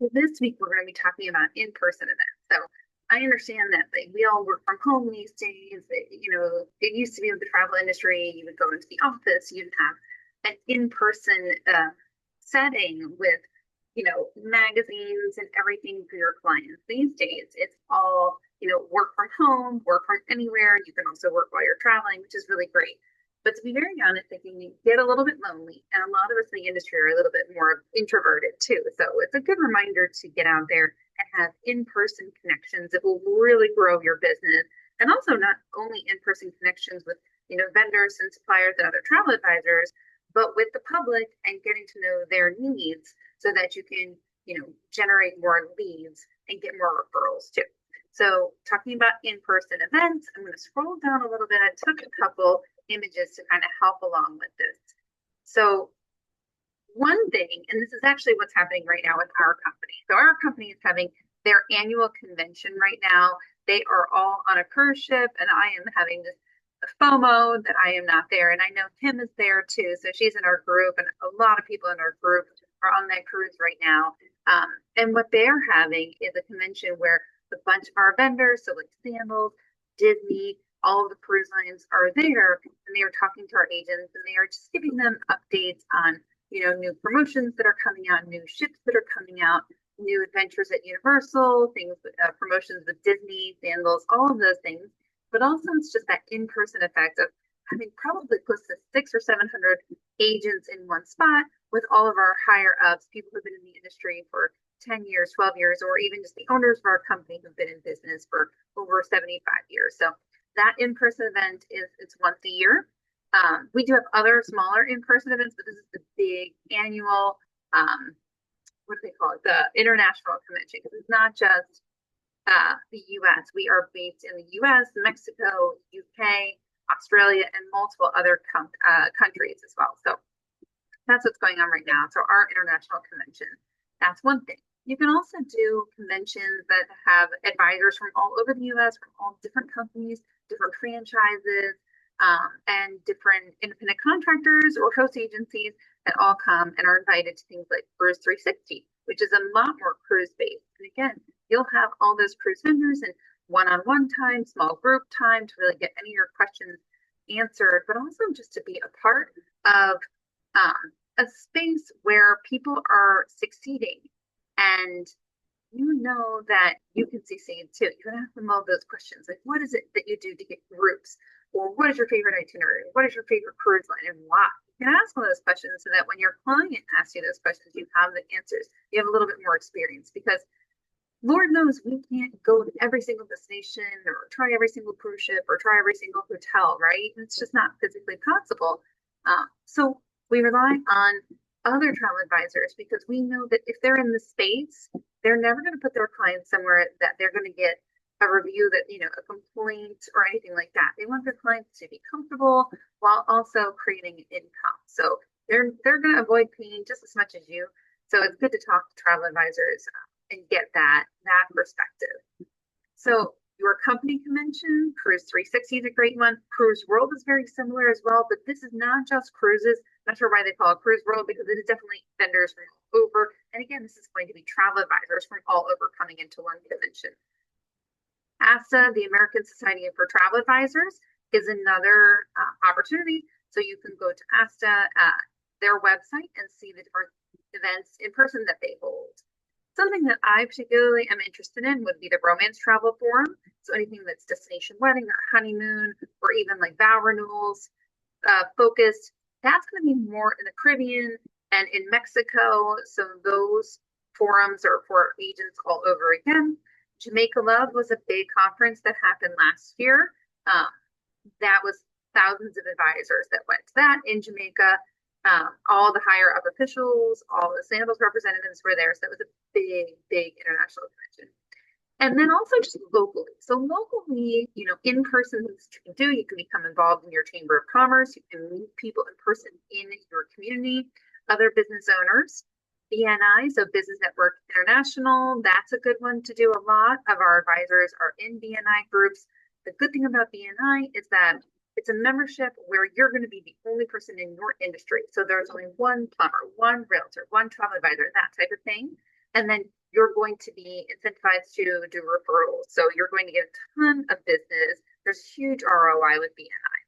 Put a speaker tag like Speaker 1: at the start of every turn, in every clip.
Speaker 1: Well, this week we're going to be talking about in-person events. So I understand that we all work from home these days. It used to be with the travel industry, you would go into the office, you'd have an in-person setting with, magazines and everything for your clients. These days, it's all, work from home, work from anywhere. You can also work while you're traveling, which is really great. But to be very honest, I think you get a little bit lonely, and a lot of us in the industry are a little bit more introverted too. So it's a good reminder to get out there and have in-person connections that will really grow your business, and also not only in-person connections with vendors and suppliers and other travel advisors, but with the public and getting to know their needs so that you can generate more leads and get more referrals too. So talking about in-person events, I'm going to scroll down a little bit. I took a couple images to kind of help along with this. So one thing, and this is actually what's happening right now with our company. So our company is having their annual convention right now. They are all on a cruise ship, and I am having this FOMO that I am not there. And I know Kim is there too. So she's in our group, and a lot of people in our group are on that cruise right now. And what they're having is a convention where a bunch of our vendors, so like Sandals, Disney, all of the cruise lines are there, and they are talking to our agents, and they are just giving them updates on new promotions that are coming out, new ships that are coming out, new adventures at Universal, things, promotions with Disney, Sandals, all of those things. But also, it's just that in-person effect of having probably close to 600 or 700 agents in one spot with all of our higher ups, people who've been in the industry for 10 years, 12 years, or even just the owners of our company who've been in business for over 75 years. So that in-person event is it's once a year. We do have other smaller in-person events, but this is the big annual, what do they call it? The international convention. Because it's not just the US. We are based in the US, Mexico, UK, Australia, and multiple other countries as well. So that's what's going on right now. So our international convention, that's one thing. You can also do conventions that have advisors from all over the US, from all different companies, different franchises, and different independent contractors or host agencies that all come and are invited to things like Cruise 360, which is a lot more cruise based. And again, you'll have all those cruise vendors and one-on-one time, small group time to really get any of your questions answered, but also just to be a part of a space where people are succeeding, and that you can succeed too. You can ask them all those questions, like what is it that you do to get groups, or what is your favorite itinerary, what is your favorite cruise line, and why. You can ask all those questions so that when your client asks you those questions, you have the answers. You have a little bit more experience, because Lord knows we can't go to every single destination or try every single cruise ship or try every single hotel, right? It's just not physically possible. So we rely on other travel advisors, because we know that if they're in the space, they're never going to put their clients somewhere that they're going to get a review that, a complaint or anything like that. They want their clients to be comfortable while also creating income. So they're going to avoid paying just as much as you. So it's good to talk to travel advisors and get that perspective. So your company convention, Cruise 360 is a great one. Cruise World is very similar as well, but this is not just cruises. I'm not sure why they call it Cruise World, because it is definitely vendors from all over. And again, this is going to be travel advisors from all over coming into one convention. ASTA, the American Society for Travel Advisors, is another opportunity. So you can go to ASTA, their website, and see the different events in person that they hold. Something that I particularly am interested in would be the Romance Travel Forum. So anything that's destination wedding or honeymoon, or even like vow renewals focused, that's going to be more in the Caribbean and in Mexico. So those forums are for agents all over again. Jamaica Love was a big conference that happened last year. That was thousands of advisors that went to that in Jamaica. All the higher up officials, all the Sandals representatives were there. So it was a big, big international convention. And then also just locally. So locally, in person, you can do, you can become involved in your Chamber of Commerce. You can meet people in person in your community, other business owners. BNI, so Business Network International, that's a good one to do. A lot of our advisors are in BNI groups. The good thing about BNI is that it's a membership where you're going to be the only person in your industry. So there's only one plumber, one realtor, one travel advisor, that type of thing. And then you're going to be incentivized to do referrals. So you're going to get a ton of business. There's huge ROI with BNI.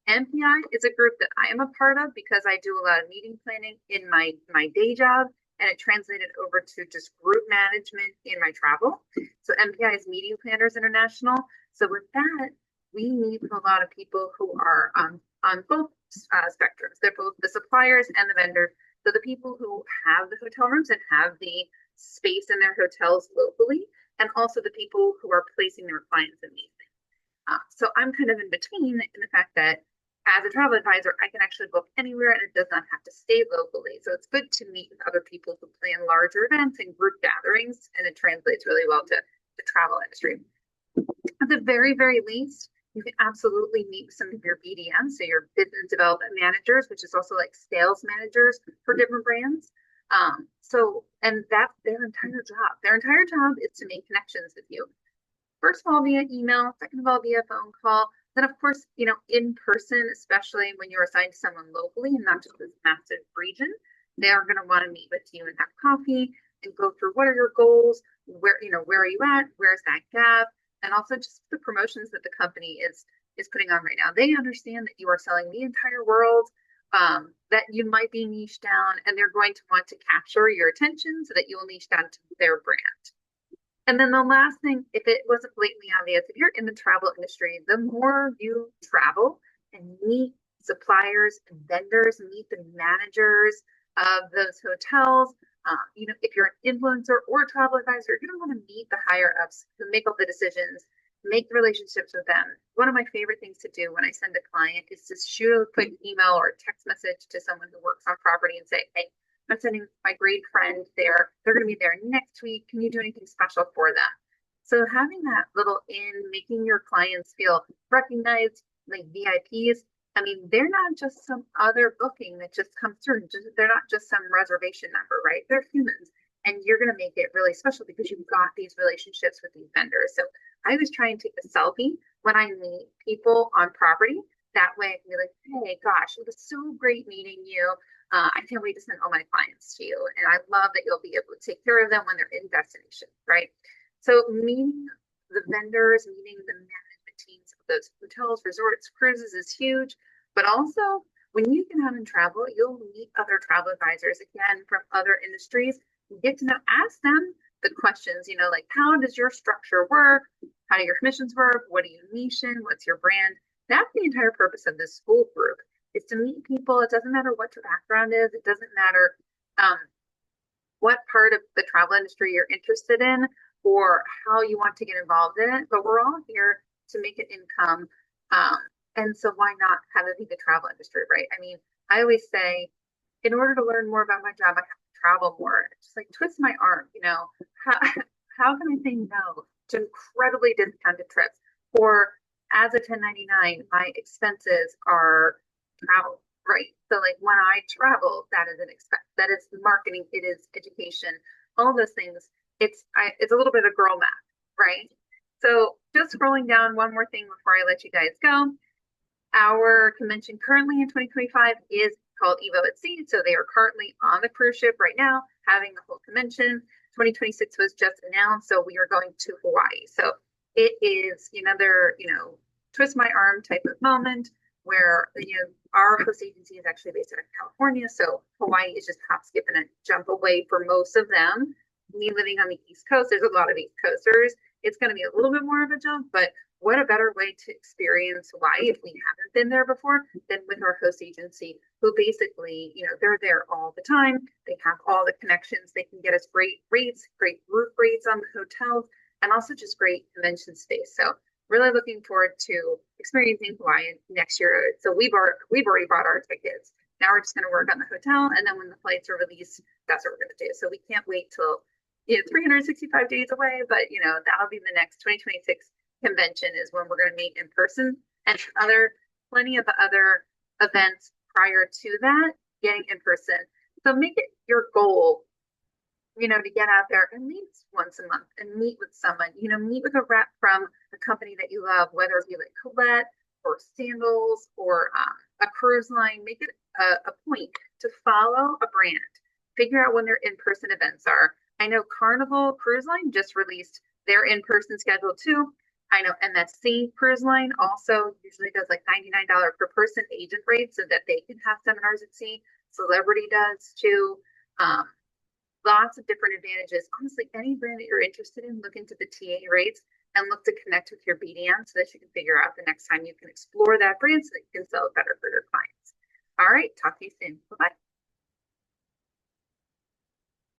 Speaker 1: MPI is a group that I am a part of because I do a lot of meeting planning in my day job, and it translated over to just group management in my travel. So MPI is Meeting Planners International. So with that, we meet with a lot of people who are on both spectrums. They're both the suppliers and the vendors. So the people who have the hotel rooms and have the space in their hotels locally, and also the people who are placing their clients in these things. So I'm kind of in between in the fact that as a travel advisor, I can actually book anywhere and it does not have to stay locally. So it's good to meet with other people who plan larger events and group gatherings, and it translates really well to the travel industry. At the very, very least, you can absolutely meet with some of your BDMs, so your business development managers, which is also like sales managers for different brands. And that's their entire job. Their entire job is to make connections with you. First of all, via email, second of all, via phone call. Then, of course, in person, especially when you're assigned to someone locally and not just this massive region, they are going to want to meet with you and have coffee and go through what are your goals, where are you at, where's that gap, and also just the promotions that the company is putting on right now. They understand that you are selling the entire world, that you might be niche down, and they're going to want to capture your attention so that you will niche down to their brand. And then the last thing, if it wasn't blatantly obvious, if you're in the travel industry, the more you travel and meet suppliers and vendors, meet the managers of those hotels, if you're an influencer or a travel advisor, you're going to want to meet the higher ups who make all the decisions, make the relationships with them. One of my favorite things to do when I send a client is to shoot a quick email or text message to someone who works on property and say, hey, I'm sending my great friend there. They're going to be there next week. Can you do anything special for them? So having that little making your clients feel recognized, like VIPs. I mean, they're not just some other booking that just comes through. They're not just some reservation number, right? They're humans. And you're going to make it really special because you've got these relationships with these vendors. So I always try and take a selfie when I meet people on property. That way I can be like, hey, gosh, it was so great meeting you. I can't wait to send all my clients to you. And I love that you'll be able to take care of them when they're in destination, right? So meeting the vendors, meeting the management teams of those hotels, resorts, cruises is huge. But also when you get out and travel, you'll meet other travel advisors, again, from other industries. You get to ask them the questions, like how does your structure work? How do your commissions work? What do you niche in? What's your brand? That's the entire purpose of this school group, is to meet people. It doesn't matter what your background is. It doesn't matter what part of the travel industry you're interested in or how you want to get involved in it. But we're all here to make an income. And so why not have it be the travel industry, right? I mean, I always say, in order to learn more about my job, I have to travel more. Just like twist my arm, how can I say no to incredibly discounted trips? Or as a 1099, my expenses are travel, right? So like when I travel, that is an expense, that is marketing, it is education, all those things. It's a little bit of girl math, right? So just scrolling down one more thing before I let you guys go. Our convention currently in 2025 is called Evo at Sea. So they are currently on the cruise ship right now, having the whole convention. 2026 was just announced, so we are going to Hawaii. So it is another, twist my arm type of moment where, our host agency is actually based out of California. So Hawaii is just hop, skip, and a jump away for most of them. Me living on the East Coast, there's a lot of East Coasters. It's going to be a little bit more of a jump, but what a better way to experience Hawaii if we haven't been there before than with our host agency, who basically, they're there all the time. They have all the connections. They can get us great rates, great group rates on the hotels, and also just great convention space. So really looking forward to experiencing Hawaii next year. So we've already bought our tickets. Now we're just going to work on the hotel, and then when the flights are released, that's what we're going to do. So we can't wait till 365 days away, but that'll be the next 2026 convention is when we're going to meet in person, and plenty of other events prior to that getting in person. So make it your goal, to get out there and meet once a month and meet with someone, meet with a rep from a company that you love, whether it be like Colette or Sandals or a cruise line. Make it a point to follow a brand, figure out when their in-person events are. I know Carnival Cruise Line just released their in-person schedule too. I know MSC Cruise Line also usually does like $99 per person agent rate so that they can have seminars at sea. Celebrity does too. Um, Lots of different advantages. Honestly, any brand that you're interested in, look into the TA rates and look to connect with your BDM so that you can figure out the next time you can explore that brand so that you can sell it better for your clients. All right, talk to you soon. Bye-bye.